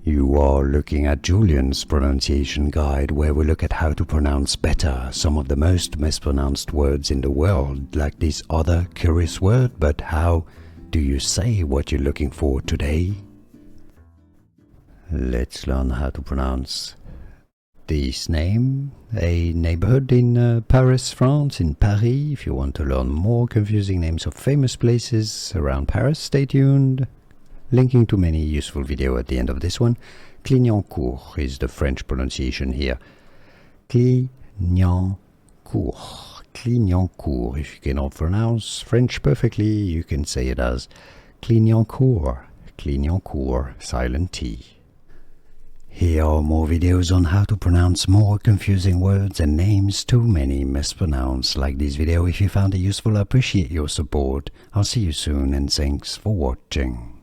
You are looking at Julian's pronunciation guide, where we look at how to pronounce better some of the most mispronounced words in the world, like this other curious word. But how do you say what you're looking for today? Let's learn how to pronounce this name, a neighborhood in Paris, France, in Paris. If you want to learn more confusing names of famous places around Paris, stay tuned. Linking to many useful videos at the end of this one. Clignancourt is the French pronunciation here. Clignancourt. Clignancourt. If you cannot pronounce French perfectly, you can say it as Clignancourt. Clignancourt, silent T. Here are more videos on how to pronounce more confusing words and names too many mispronounced. Like this video if you found it useful. I appreciate your support. I'll see you soon and thanks for watching.